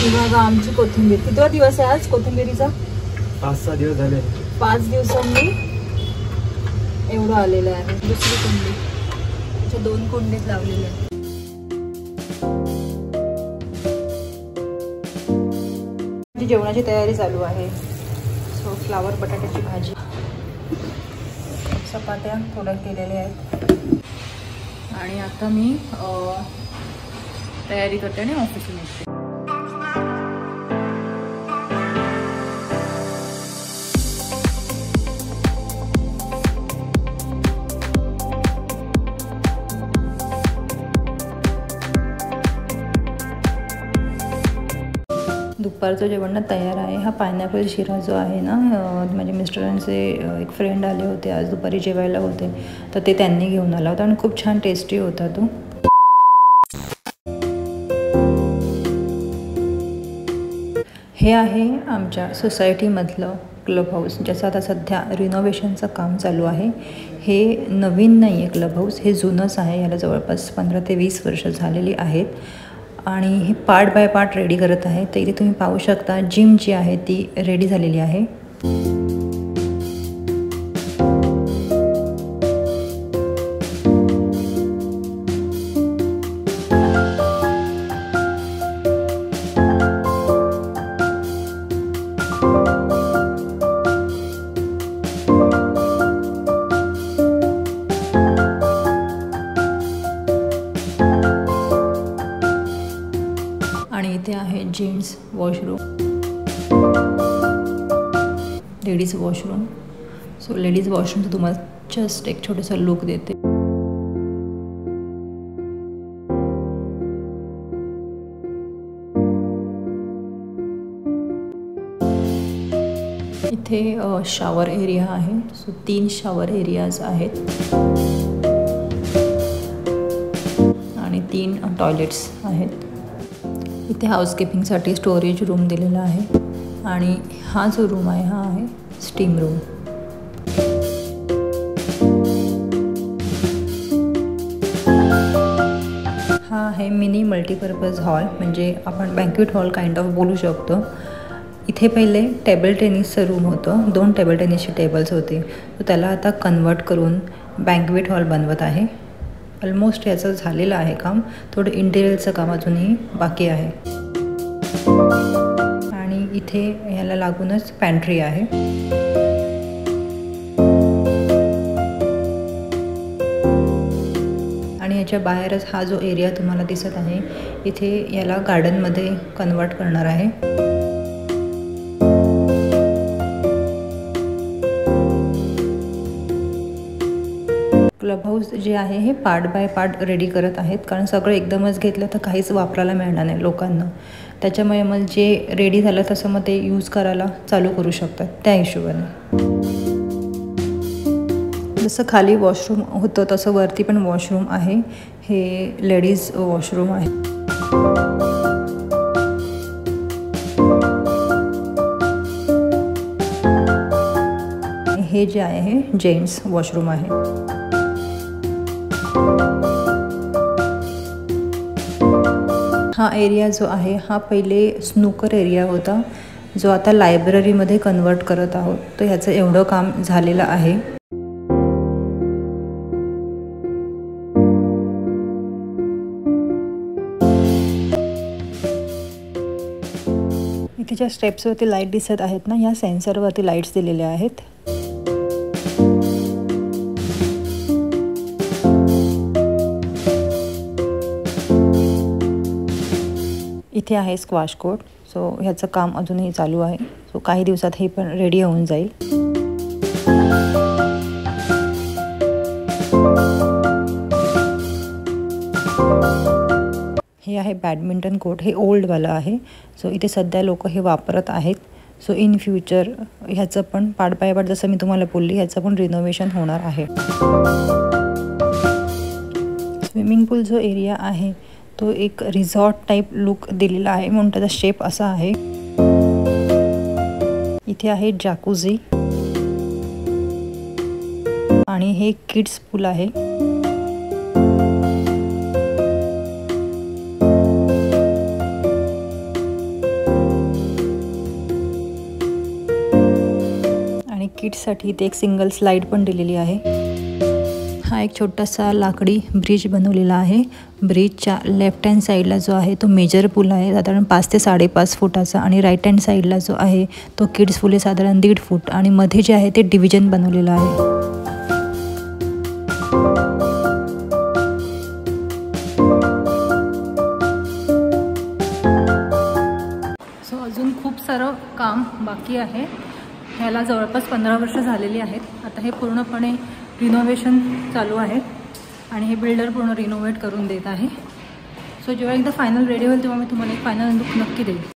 ही बघा आमची कोथिंबीर. कितवा दिवस आहे आज कोथिंबीरीचा? 5-6 दिवस झाले. 5 दिवसांनी एवढं आलेलं आहे. दुसरी कुंडी, त्याच्या 2 कुंडीत लावलेले आहे. जेवणाची तयारी चालू आहे. सो फ्लावर बटाट्याची भाजी, चपात्या थोड्या केलेल्या आहेत. आणि आता मी तयारी करते आणि ऑफिसला निघते. दुपारचं जेवण तयार आहे. हा पायनॅपल शिरा जो आहे ना, माझे मिस्टरांचे एक फ्रेंड आले होते आज दुपारी जेवायला होते, तर ते त्यांनी घेऊन आला होता आणि खूप छान टेस्टी होता तो. हे आहे आमच्या सोसायटीमधलं क्लब हाऊस, ज्याचं आता सध्या रिनोव्हेशनचं काम चालू आहे. हे नवीन नाही आहे क्लब हाऊस, हे जुनंच आहे. याला जवळपास 15 ते 20 वर्ष झालेली आहेत. आणि हे पार्ट बाय पार्ट रेडी करत आहे. तर इथे तुम्ही पाहू शकता जिम जी आहे ती रेडी झालेली आहे. आणि इथे आहे gents washroom, ladies washroom. So ladies वॉशरूमचं तुम्हाला जस्ट एक छोटासा लुक देते. इथे शॉवर एरिया आहे. सो 3 शॉवर एरियाज आहेत आणि 3 टॉयलेट्स आहेत. इथे हाऊसकीपिंगसाठी स्टोरेज रूम दिलेला आहे. आणि हा जो रूम आहे हा आहे स्टीम रूम. हा आहे मिनी मल्टीपर्पज हॉल, म्हणजे आपण बँक्वेट हॉल काइंड ऑफ बोलू शकतो. इथे पहिले टेबल टेनिसचं रूम होतं, 2 टेबल टेनिसचे टेबल्स होते. तर त्याला आता कन्वर्ट करून बँक्वेट हॉल बनवत आहे. ऑलमोस्ट याचं झालेलं आहे काम. थोडं इंटेरियरचं काम अजूनही बाकी आहे. आणि इथे याला लागूनच पॅन्ट्री आहे. आणि याच्या बाहेरच हा जो एरिया तुम्हाला दिसत आहे, इथे याला गार्डनमध्ये कन्वर्ट करणार आहे. क्लब हाऊस जे आहे हे पार्ट बाय पार्ट रेडी करत आहेत, कारण सगळं एकदमच घेतलं तर काहीच वापरायला मिळणार नाही लोकांना. त्याच्यामुळे मग जे रेडी झालं तसं मग ते यूज करायला चालू करू शकतात त्या हिशोबाने. जसं खाली वॉशरूम होतं तसं वरती पण वॉशरूम आहे. हे लेडीज वॉशरूम आहे. हे जे आहे हे जेंट्स वॉशरूम आहे. हा एरिया जो आहे हा पहिले स्नूकर एरिया होता, जो आता लायब्ररीमध्ये कन्वर्ट करत आहोत. तर ह्याचं एवढं काम झालेलं आहे. इथे ज्या स्टेप्सवरती लाईट दिसत आहेत ना, ह्या सेन्सरवरती लाईट्स दिलेल्या आहेत. इथे आहे स्क्वॉश कोर्ट. सो ह्याचं काम अजूनही चालू आहे. सो काही दिवसात हे पण रेडी होऊन जाईल. हे आहे बॅडमिंटन कोर्ट. हे ओल्डवालं आहे. सो इथे सध्या लोक हे वापरत आहेत. सो इन फ्युचर ह्याचं पण पार्ट बाय पार्ट जसं मी तुम्हाला बोलली ह्याचं पण रिनोव्हेशन होणार आहे. स्विमिंग पूल जो एरिया आहे तो एक रिसॉर्ट टाइप लुक दिलेला आहे, म्हणून त्याचा शेप असा आहे. इथे आहे जॅकुझी आणि हे किड्स पूल आहे. किड्ससाठी इथे एक सिंगल स्लाईड पण दिलेली आहे। हा एक छोटासा लाकडी ब्रिज बनवलेला आहे। ब्रिजच्या लेफ्ट हँड साईडला जो आहे तो मेजर पूल आहे साधारण 5 ते 5.5 फुटाचा आणि राईट हँड साईडला जो आहे तो किड्स पूल आहे साधारण 1.5 फूट आणि मध्ये जे आहे ते डिव्हिजन बनवलेलं आहे। अजून खूप सारं काम बाकी आहे। ह्याला जवळपास 15 वर्ष झालेली आहेत। आता हे पूर्णपणे रिनोव्हेशन चालू आहे आणि हे बिल्डर पूर्ण रिनोव्हेट करून देत आहे। सो जेव्हा एकदा फायनल रेडी होईल तेव्हा मी तुम्हाला एक फायनल लुक नक्की देईल।